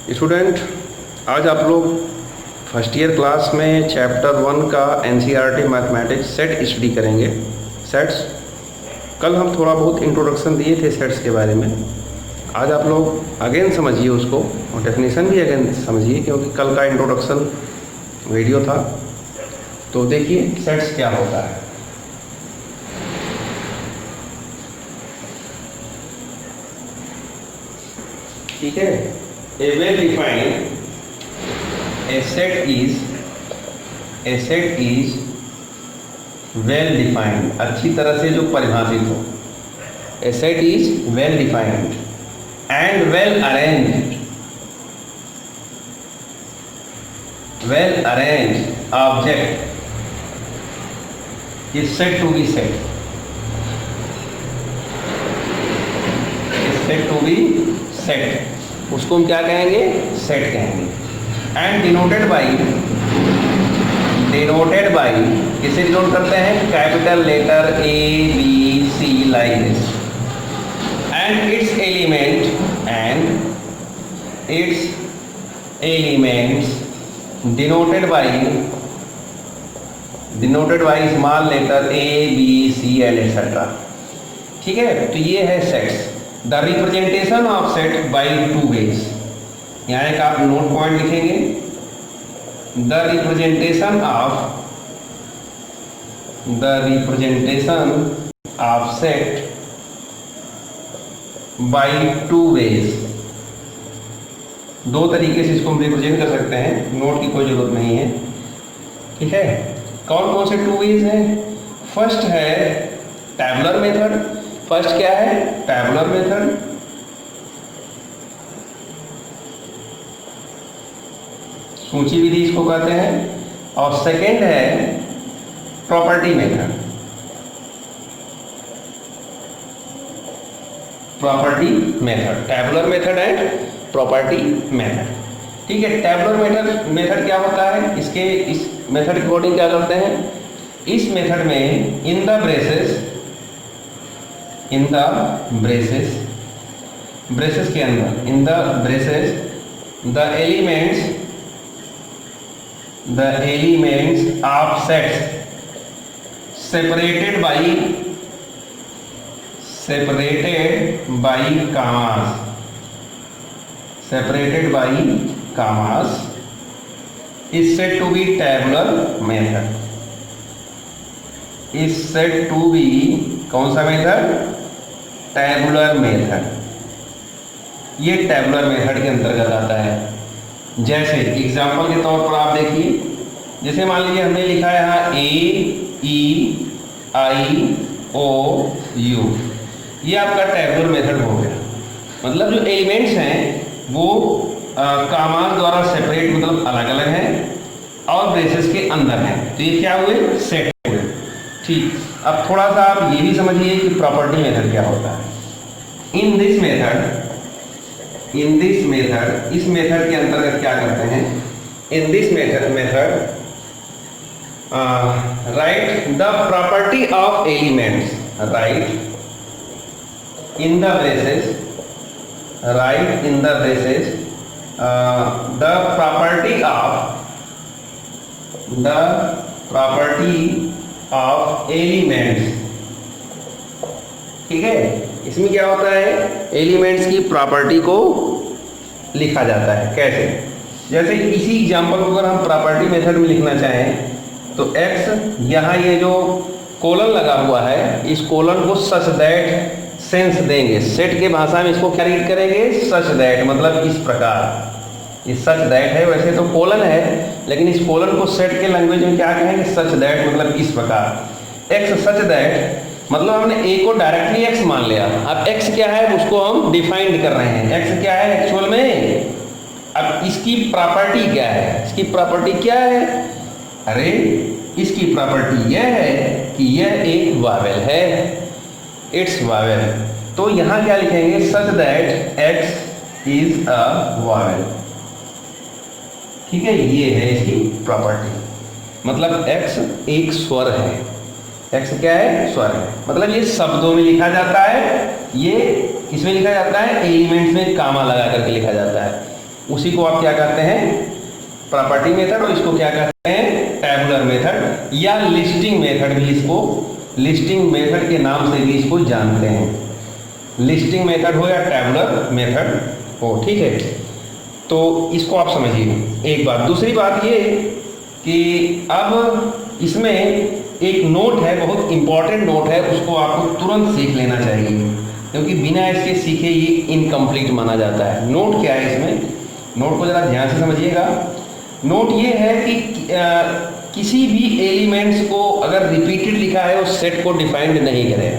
Student, आज आप लोग फर्स्ट ईयर क्लास में चैप्टर 1 का एनसीईआरटी मैथमेटिक्स सेट स्टडी करेंगे। सेट्स कल हम थोड़ा बहुत इंट्रोडक्शन दिए थे सेट्स के बारे में। आज आप लोग अगेन समझिए उसको और डेफिनेशन भी अगेन समझिए, क्योंकि कल का इंट्रोडक्शन वीडियो था। तो देखिए सेट्स क्या होता है। ठीक है, a well defined a set is well defined, अच्छी तरह से जो परिभाषित हो। A set is well defined and well arranged object is said to be set, उसको हम क्या कहेंगे? सेट कहेंगे। एंड डिनोटेड बाई किसे डिनोट करते हैं? Capital letter A B C like this. And its elements denoted by small letter A B c and etcetera. ठीक है, तो ये है sets. The representation of set by two ways. यहाँ एक आप नोट पॉइंट लिखेंगे, the representation of set by two ways. दो तरीके से इसको हम रिप्रेजेंट कर सकते हैं, नोट की कोई जरूरत नहीं है। ठीक है, कौन कौन से टू वेज हैं? फर्स्ट है टैबुलर मेथड। फर्स्ट क्या है? Tabular method. सूची विधि इसको कहते हैं। और सेकंड है property method. Tabular method and property method. ठीक है, टैबुलर मेथड क्या होता है? इस मेथड के अकॉर्डिंग क्या करते हैं? इस मेथड में इन द ब्रेसेस के अंदर the elements of sets separated by commas is said to be tabular method। कौन सा मेथड? Tabular method. ये टैबुलर मेथड के अंतर्गत आता है। जैसे एग्जाम्पल के तौर पर आप देखिए, जैसे मान लीजिए हमने लिखा है यहाँ AEIOU, ये आपका टैबुलर मेथड हो गया। मतलब जो एलिमेंट्स हैं वो कामास द्वारा सेपरेट, मतलब अलग अलग हैं और ब्रेसेस के अंदर हैं, तो ये क्या हुए? सेट हुए। ठीक, अब थोड़ा सा आप ये भी समझिए कि प्रॉपर्टी मेथड क्या होता है। इस मेथड के अंतर्गत क्या करते हैं? In this method right the property of elements, in the braces the property of elements. ठीक है, इसमें क्या होता है? एलिमेंट्स की प्रॉपर्टी को लिखा जाता है। कैसे? जैसे इसी एग्जांपल को अगर हम प्रॉपर्टी मेथड में लिखना चाहें तो x, यहाँ ये जो कोलन लगा हुआ है, इस कोलन को सच दैट सेंस देंगे। सेट के भाषा में इसको क्या रीड करेंगे? सच दैट, मतलब इस प्रकार। ये सच दैट है, वैसे तो कोलन है, लेकिन इस कोलन को सेट के लैंग्वेज में क्या कहेंगे? सच दैट, मतलब इस प्रकार। x सच दैट मतलब हमने a को डायरेक्टली x मान लिया। अब x क्या है उसको हम डिफाइंड कर रहे हैं। x क्या है एक्चुअल में? अब इसकी प्रॉपर्टी क्या है? इसकी प्रॉपर्टी क्या है? अरे इसकी प्रॉपर्टी यह है कि यह एक वावेल है, इट्स वावेल। तो यहाँ क्या लिखेंगे? Such that x is a Wavell. ठीक है, ये है इसकी प्रॉपर्टी। मतलब x एक स्वर है। x क्या है? स्वर है। मतलब ये शब्दों में लिखा जाता है, ये इसमें लिखा जाता है, एलिमेंट्स में कामा लगा करके लिखा जाता है। उसी को आप क्या कहते हैं, प्रॉपर्टी मेथड, और इसको क्या कहते हैं, टैबुलर मेथड या लिस्टिंग मेथड भी, इसको लिस्टिंग मेथड के नाम से भी इसको जानते हैं, लिस्टिंग मेथड हो या टैबुलर मेथड हो, ठीक है। तो इसको आप समझिए एक बात। दूसरी बात ये कि अब इसमें एक नोट है, बहुत इंपॉर्टेंट नोट है, उसको आपको तुरंत सीख लेना चाहिए, क्योंकि बिना इसके सीखे ये इनकम्प्लीट माना जाता है। नोट क्या है इसमें, नोट को ज़रा ध्यान से समझिएगा। नोट ये है कि किसी भी एलिमेंट्स को अगर रिपीटेड लिखा है उस सेट को डिफाइंड नहीं करेगा,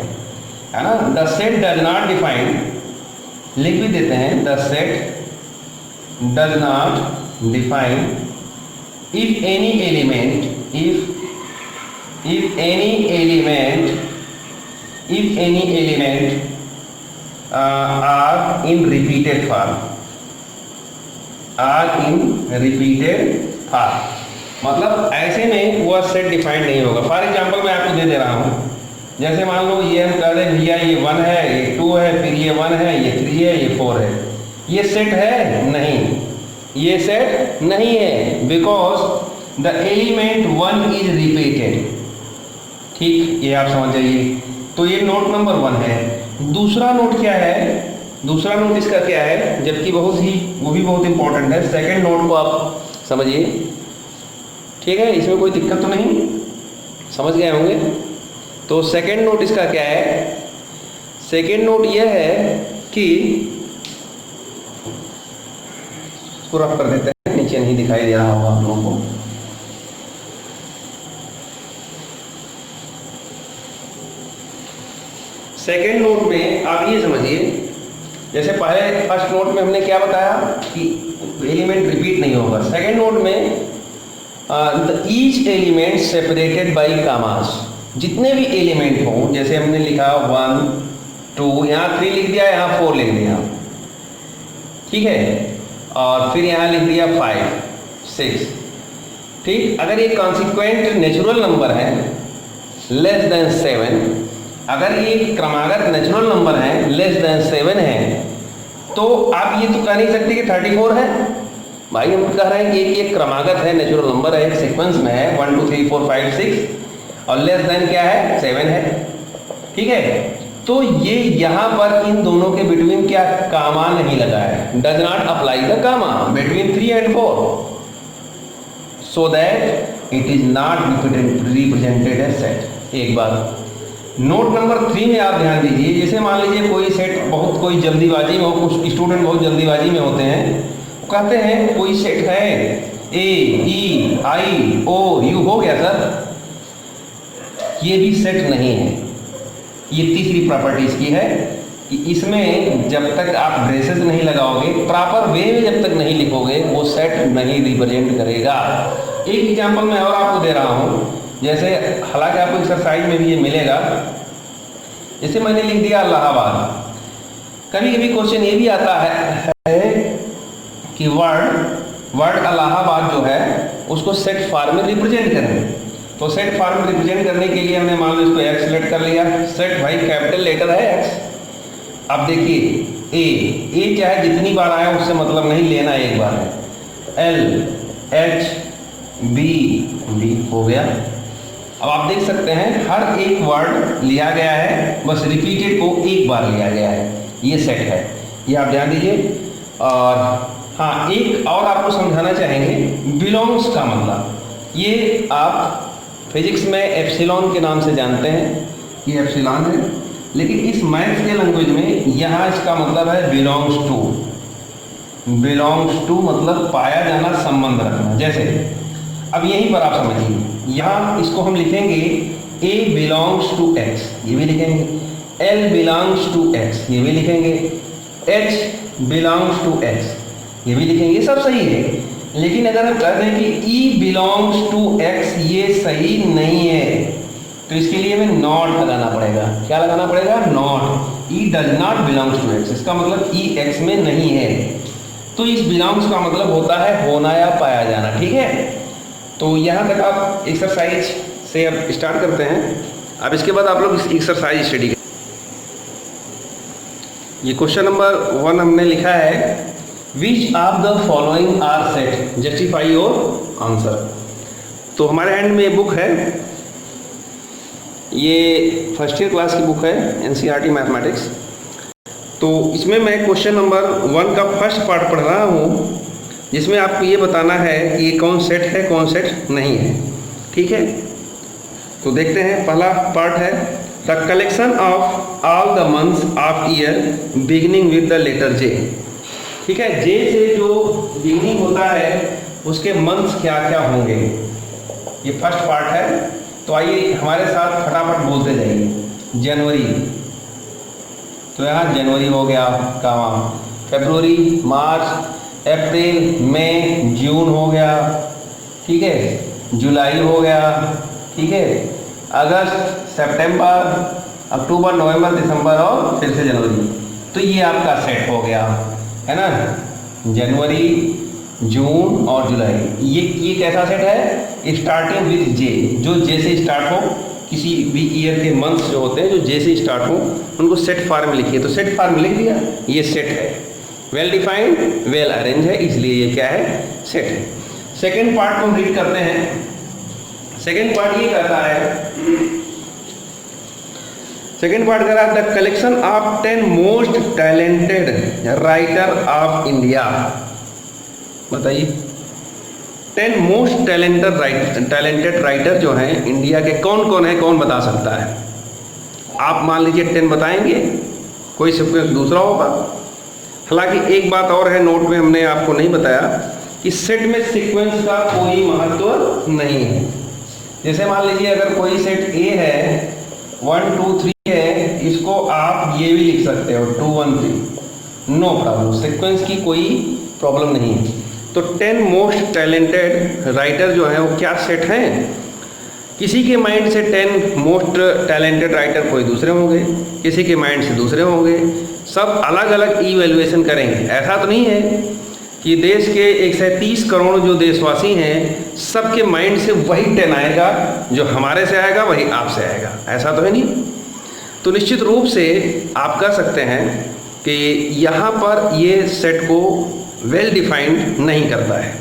है ना। The set does not defined, लिख भी देते हैं, the set does not define if any element, if any element are in repeated form, मतलब ऐसे में वह सेट डिफाइंड नहीं होगा। फॉर एग्जांपल मैं आपको दे दे रहा हूँ, जैसे मान लो ये हम कह रहे भैया ये 1 है, ये 2 है, फिर ये 1 है, ये 3 है, ये 4 है, ये सेट है? नहीं, ये सेट नहीं है, because the element 1 is repeated. ठीक, ये आप समझ जाइए। तो ये नोट नंबर 1 है। दूसरा नोट क्या है, दूसरा नोट इसका क्या है, जबकि बहुत ही वो भी बहुत इंपॉर्टेंट है। सेकंड नोट को आप समझिए, ठीक है, इसमें कोई दिक्कत तो नहीं, समझ गए होंगे। तो सेकंड नोट इसका क्या है, सेकंड नोट यह है कि पूरा कर देते हैं, नीचे नहीं दिखाई दे रहा होगा आप लोगों को। सेकेंड नोट में आप ये समझिए, जैसे पहले फर्स्ट नोट में हमने क्या बताया कि एलिमेंट रिपीट नहीं होगा। सेकेंड नोट में ईच एलिमेंट सेपरेटेड बाय कामास, जितने भी एलिमेंट हों, जैसे हमने लिखा 1 2, यहाँ 3 लिख दिया, यहाँ 4 लिख दिया, ठीक है, और फिर यहाँ लिख दिया 5 6, ठीक। अगर ये कॉन्सिक्वेंट नेचुरल नंबर है लेस देन 7, अगर ये क्रमागत नेचुरल नंबर है लेस देन 7 है, तो आप ये तो कह नहीं सकते कि 34 है। भाई हम कह रहे हैं कि एक क्रमागत है, नेचुरल नंबर है, एक सीक्वेंस में है 1 2 3 4 5 6, और लेस देन क्या है, 7 है, ठीक है। तो ये यहाँ पर इन दोनों के बिटवीन क्या कामा नहीं लगा है, does not apply the comma between 3 and 4, so that it is not represented as set. एक बात। नोट नंबर 3 में आप ध्यान दीजिए, जैसे मान लीजिए कोई सेट बहुत कोई जल्दीबाजी में हो, कुछ स्टूडेंट बहुत जल्दीबाजी में होते हैं, वो कहते हैं कोई सेट है AEIOU, हो गया सर, ये भी सेट नहीं है। ये तीसरी प्रॉपर्टी इसकी है कि इसमें जब तक आप ब्रेसेस नहीं लगाओगे, प्रॉपर वे में जब तक नहीं लिखोगे, वो सेट नहीं रिप्रेजेंट करेगा। एक एग्जांपल मैं और आपको दे रहा हूँ, जैसे हालांकि आपको एक्सरसाइज में भी ये मिलेगा, जैसे मैंने लिख दिया इलाहाबाद। कभी कभी क्वेश्चन ये भी आता है कि वर्ड इलाहाबाद जो है उसको सेट फॉर्म में रिप्रेजेंट करें। तो सेट फॉर्म में रिप्रेजेंट करने के लिए हमने मान लो इसको एक्स सेलेक्ट कर लिया, सेट भाई कैपिटल लेटर है एक्स। अब देखिए ए चाहे जितनी बार आया उससे मतलब नहीं, लेना एक बार है, LHB हो गया। अब आप देख सकते हैं हर एक वर्ड लिया गया है, बस रिपीटेड को एक बार लिया गया है, ये सेट है, ये आप ध्यान दीजिए। और हाँ, एक और आपको समझाना चाहेंगे, बिलोंग्स का मतलब, ये आप फिजिक्स में एप्सिलॉन के नाम से जानते हैं, ये एप्सिलॉन है, लेकिन इस मैथ्स के लैंग्वेज में यहाँ इसका मतलब है बिलोंग्स टू। बिलोंग्स टू मतलब पाया जाना, संबंध रखना। जैसे अब यहीं पर आप समझिए, यहाँ इसको हम लिखेंगे A बिलोंग्स टू X, ये भी लिखेंगे, L बिलोंग्स टू X, ये भी लिखेंगे, H बिलोंग्स टू X, ये भी लिखेंगे, ये सब सही है। लेकिन अगर हम कह दें कि E बिलोंग्स टू X, ये सही नहीं है, तो इसके लिए हमें नॉट लगाना पड़ेगा। क्या लगाना पड़ेगा? Not. E does not belongs to X, इसका मतलब E X में नहीं है। तो इस बिलोंग्स का मतलब होता है होना या पाया जाना, ठीक है। तो यहाँ तक आप एक्सरसाइज से अब स्टार्ट करते हैं। अब इसके बाद आप लोग इस एक्सरसाइज स्टडी करें। ये क्वेश्चन नंबर 1 हमने लिखा है which of the following are set, justify your answer. तो हमारे हैंड में ये बुक है, ये फर्स्ट ईयर क्लास की बुक है एनसीईआरटी मैथमेटिक्स। तो इसमें मैं क्वेश्चन नंबर 1 का फर्स्ट पार्ट पढ़ रहा हूँ, जिसमें आपको ये बताना है कि ये कौन सेट है कौन सेट नहीं है। ठीक है, तो देखते हैं। पहला पार्ट है the collection of all the months of year beginning with the letter J. ठीक है, जे से जो बिगिनिंग होता है उसके मंथ्स क्या क्या होंगे, ये फर्स्ट पार्ट है। तो आइए हमारे साथ फटाफट बोलते जाइए। जनवरी, तो यहाँ जनवरी हो गया, कामा फरवरी, मार्च, अप्रैल, मई, जून हो गया। ठीक है, जुलाई हो गया। ठीक है, अगस्त, सितंबर, अक्टूबर, नवंबर, दिसंबर और फिर से जनवरी। तो ये आपका सेट हो गया है ना, जनवरी, जून और जुलाई। ये कैसा सेट है, स्टार्टिंग विथ जे, जो जे से स्टार्ट हो। किसी भी ईयर के मंथ्स जो होते हैं जो जे से स्टार्ट हो उनको सेट फॉर्म में लिखिए। तो सेट फॉर्म लिख दिया, ये सेट है, वेल डिफाइंड, वेल अरेंज है, इसलिए ये क्या है, सेट है। सेकेंड पार्ट को हम रीड करते हैं। सेकेंड पार्ट ये कहता है, सेकेंड पार्ट कह रहा है the collection of 10 most talented writer of India. बताइए 10 मोस्ट टैलेंटेड राइटर जो हैं इंडिया के कौन कौन है, कौन बता सकता है। आप मान लीजिए 10 बताएंगे, कोई सीक्वेंस दूसरा होगा। हालांकि एक बात और है, नोट में हमने आपको नहीं बताया कि सेट में सीक्वेंस का कोई महत्व नहीं है। जैसे मान लीजिए अगर कोई सेट ए है, 1 2 3 है, इसको आप ये भी लिख सकते हो 2 1 3, नो प्रॉब्लम, सीक्वेंस की कोई प्रॉब्लम नहीं है। तो 10 मोस्ट टैलेंटेड राइटर जो हैं वो क्या सेट हैं, किसी के माइंड से 10 मोस्ट टैलेंटेड राइटर कोई दूसरे होंगे, किसी के माइंड से दूसरे होंगे, सब अलग अलग इवैल्यूएशन करेंगे। ऐसा तो नहीं है कि देश के 130 करोड़ जो देशवासी हैं सबके माइंड से वही 10 आएगा, जो हमारे से आएगा वही आपसे आएगा, ऐसा तो है नहीं। तो निश्चित रूप से आप कह सकते हैं कि यहाँ पर ये सेट को वेल डिफाइंड नहीं करता है।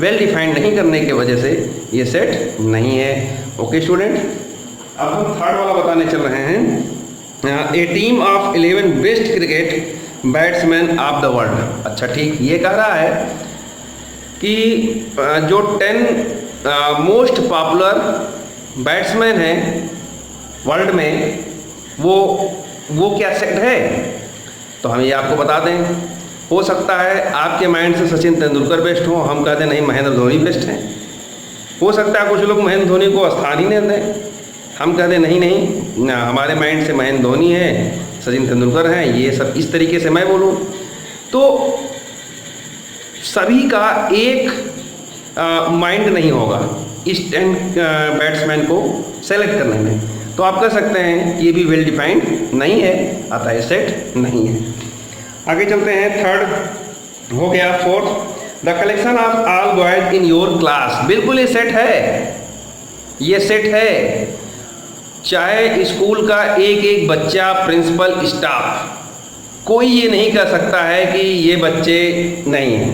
वेल डिफाइंड नहीं करने की वजह से ये सेट नहीं है। ओके स्टूडेंट, अब हम थर्ड वाला बताने चल रहे हैं, a team of 11 best cricket batsman of the world. अच्छा ठीक, ये कह रहा है कि जो 10 मोस्ट पॉपुलर बैट्समैन हैं वर्ल्ड में वो क्या सेट है। तो हम ये आपको बता दें, हो सकता है आपके माइंड से सचिन तेंदुलकर बेस्ट हो, हम कहते हैं नहीं महेंद्र धोनी बेस्ट हैं। हो सकता है कुछ लोग महेंद्र धोनी को स्थान ही नहीं दें, हम कहते हैं नहीं हमारे माइंड से महेंद्र धोनी है, सचिन तेंदुलकर हैं, ये सब इस तरीके से मैं बोलूँ। तो सभी का एक माइंड नहीं होगा इस 10 बैट्समैन को सेलेक्ट करने में। तो आप कह सकते हैं ये भी वेल डिफाइंड नहीं है, अतः ये सेट नहीं है। आगे चलते हैं, थर्ड हो गया। Fourth, the collection of all boys in your class. बिल्कुल ये सेट है, ये सेट है। चाहे स्कूल का एक एक बच्चा, प्रिंसिपल, स्टाफ, कोई ये नहीं कह सकता है कि ये बच्चे नहीं हैं।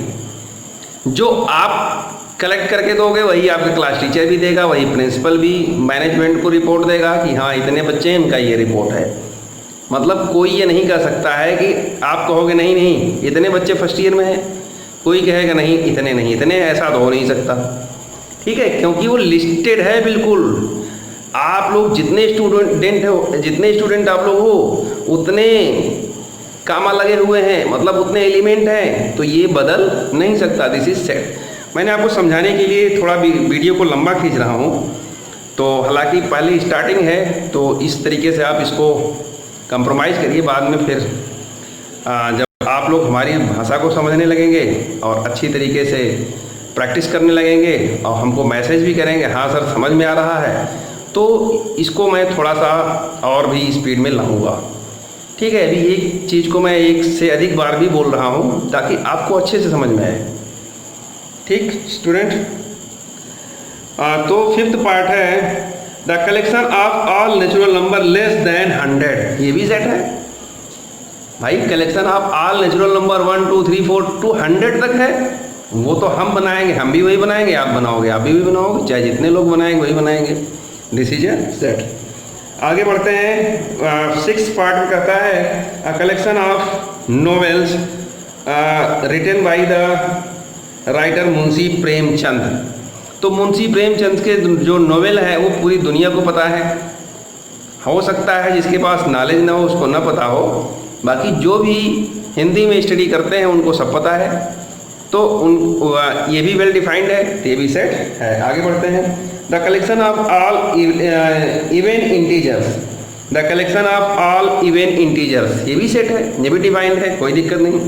जो आप कलेक्ट करके दोगे वही आपका क्लास टीचर भी देगा, वही प्रिंसिपल भी मैनेजमेंट को रिपोर्ट देगा कि हाँ इतने बच्चे हैं, इनका ये रिपोर्ट है। मतलब कोई ये नहीं कह सकता है कि आप कहोगे नहीं नहीं इतने बच्चे फर्स्ट ईयर में हैं, कोई कहेगा नहीं इतने नहीं, इतने, ऐसा तो हो नहीं सकता। ठीक है, क्योंकि वो लिस्टेड है बिल्कुल। आप लोग जितने स्टूडेंट आप लोग हो उतने कामा लगे हुए हैं, मतलब उतने एलिमेंट हैं, तो ये बदल नहीं सकता। This is set. मैंने आपको समझाने के लिए थोड़ा वीडियो को लंबा खींच रहा हूँ, तो हालांकि पहली स्टार्टिंग है, तो इस तरीके से आप इसको कंप्रोमाइज़ करिए। बाद में फिर जब आप लोग हमारी भाषा को समझने लगेंगे और अच्छी तरीके से प्रैक्टिस करने लगेंगे और हमको मैसेज भी करेंगे हाँ सर समझ में आ रहा है, तो इसको मैं थोड़ा सा और भी स्पीड में लाऊंगा। ठीक है, अभी एक चीज़ को मैं एक से अधिक बार भी बोल रहा हूँ ताकि आपको अच्छे से समझ में आए। ठीक स्टूडेंट, तो फिफ्थ पार्ट है the collection of all natural number less than 100। ये भी सेट है, भाई collection of all natural number 1 2 3 4 to 100 तक है, वो तो हम बनाएंगे, हम भी वही बनाएंगे, आप बनाओगे आप भी वही बनाओगे, चाहे जितने लोग बनाएंगे वही बनाएंगे। This is a set. आगे बढ़ते हैं। 6th पार्ट में कहता है a collection of novels written by the writer Munshi Premchand. तो मुंशी प्रेमचंद के जो नॉवेल है वो पूरी दुनिया को पता है। हो सकता है जिसके पास नॉलेज ना हो उसको ना पता हो, बाकी जो भी हिंदी में स्टडी करते हैं उनको सब पता है। तो ये भी वेल डिफाइंड है, तो ये भी सेट है। आगे बढ़ते हैं। The collection of all even integers, the collection of all even integers, ये भी सेट है, ये भी डिफाइंड है, कोई दिक्कत नहीं।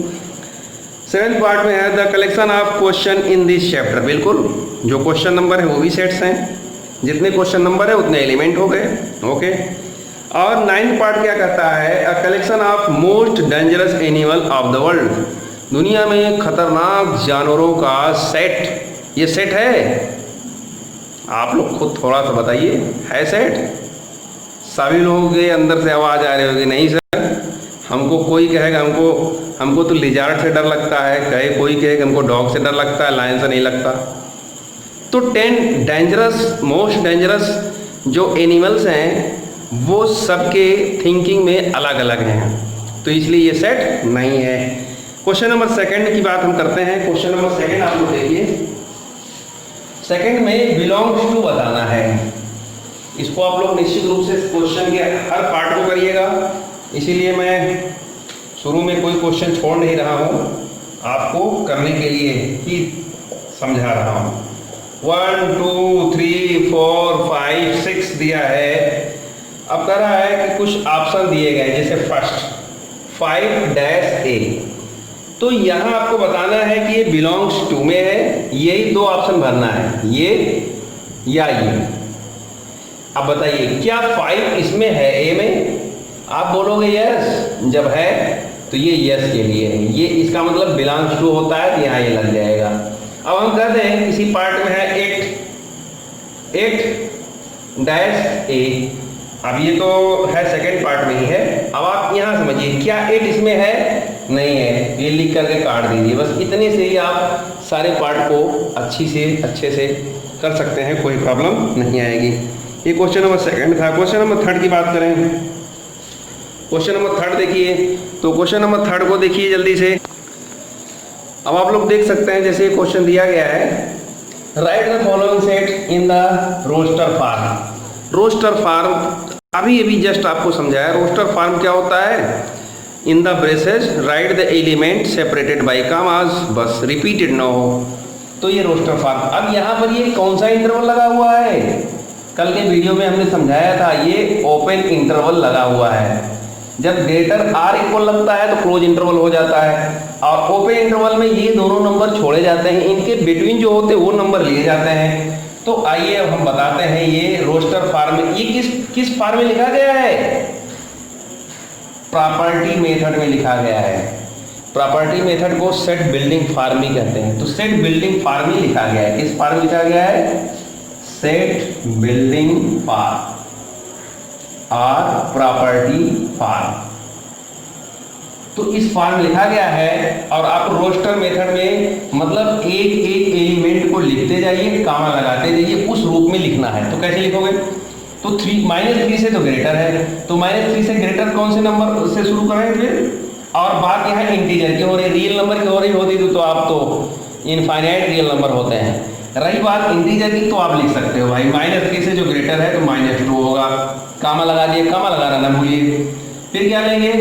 7th पार्ट में है the collection of question in this chapter. बिल्कुल जो क्वेश्चन नंबर है वो भी सेट्स हैं, जितने क्वेश्चन नंबर है उतने एलिमेंट हो गए। ओके। और 9th पार्ट क्या कहता है a collection of most dangerous animal of the world. दुनिया में खतरनाक जानवरों का सेट, ये सेट है? आप लोग खुद थोड़ा सा बताइए, है सेट? सभी लोगों के अंदर से आवाज़ आ रही होगी नहीं सर, हमको कोई कहेगा हमको तो लिजार्ड से डर लगता है, कहे कोई कहेगा हमको डॉग से डर लगता है, लायन से नहीं लगता। तो 10 डेंजरस मोस्ट डेंजरस जो एनिमल्स हैं वो सबके थिंकिंग में अलग अलग हैं, तो इसलिए ये सेट नहीं है। क्वेश्चन नंबर 2 की बात हम करते हैं। क्वेश्चन नंबर 2 आप लोग देखिए। 2 में बिलोंग्स टू बताना है। इसको आप लोग निश्चित रूप से क्वेश्चन के हर पार्ट को करिएगा, इसीलिए मैं शुरू में कोई क्वेश्चन छोड़ नहीं रहा हूँ, आपको करने के लिए ही समझा रहा हूँ। 1 2 3 4 5 6 दिया है। अब कह रहा है कि कुछ ऑप्शन दिए गए, जैसे फर्स्ट 5-A। तो यहाँ आपको बताना है कि ये बिलोंग्स टू में है, यही 2 ऑप्शन भरना है, ये या ये। अब बताइए क्या 5 इसमें है, ए में? आप बोलोगे यस, जब है तो ये यस के लिए है, ये इसका मतलब बिलोंग्स टू होता है, तो यहाँ ये लग जाएगा। अब हम कहते हैं किसी पार्ट में है 8-A। अब ये तो है 2nd पार्ट में ही है। अब आप यहाँ समझिए क्या 8 इसमें है? नहीं है, ये लिख करके काट दीजिए। बस इतने से ही आप सारे पार्ट को अच्छे से कर सकते हैं, कोई प्रॉब्लम नहीं आएगी। ये क्वेश्चन नंबर 2 था। क्वेश्चन नंबर 3 की बात करें। क्वेश्चन नंबर 3 देखिए। तो क्वेश्चन नंबर 3 को देखिए जल्दी से। अब आप लोग देख सकते हैं, जैसे क्वेश्चन दिया गया है, write the following set in the roster form. Roster form अभी जस्ट आपको समझाया। रोस्टर फार्म क्या होता है? In the braces write the element separated by commas, बस रिपीटेड ना हो, तो ये रोस्टर फार्म। अब यहाँ पर ये कौन सा इंटरवल लगा हुआ है? कल के वीडियो में हमने समझाया था, ये ओपन इंटरवल लगा हुआ है। जब ग्रेटर आर इक्वल लगता है तो क्लोज इंटरवल हो जाता है, और ओपन इंटरवल में ये दोनों नंबर छोड़े जाते हैं, इनके बिटवीन जो होते हैं वो नंबर लिए जाते हैं। तो आइए अब हम बताते हैं ये रोस्टर फार्म, ये किस फार्म में लिखा गया है? प्रॉपर्टी मेथड में लिखा गया है। प्रॉपर्टी मेथड को सेट बिल्डिंग फार्म ही कहते हैं। तो सेट बिल्डिंग फार्म ही लिखा गया है। किस फार्म लिखा गया है? सेट बिल्डिंग फार्म और प्रॉपर्टी फार्म। तो इस फार्म लिखा गया है, और आप रोस्टर मेथड में मतलब एक एलिमेंट को लिखते जाइए, कामा लगाते जाइए, उस रूप में लिखना है। तो कैसे लिखोगे? तो -3 से तो ग्रेटर है, तो -3 से ग्रेटर कौन से नंबर से शुरू करेंगे फिर? और बात यहाँ इंटीजर की हो रही, रियल नंबर की हो रही होती तो आप तो इनफाइनाइट रियल नंबर होते हैं। रही बात इंटीजर की, तो आप लिख सकते हो भाई -3 से जो ग्रेटर है तो -2 होगा, कामा लगा दिए, कामा लगाना ना भूलिए। फिर क्या लेंगे?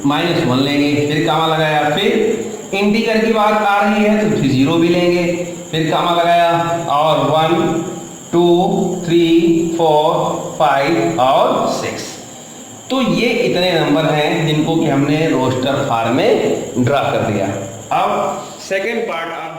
-1 लेंगे, फिर कामा लगाया। फिर इंटीजर की बात आ रही है तो फिर 0 भी लेंगे, फिर कामा लगाया, और 1 2 3 4 5 और 6। तो ये इतने नंबर हैं जिनको कि हमने रोस्टर फार्म में ड्रा कर दिया। अब सेकेंड पार्ट आप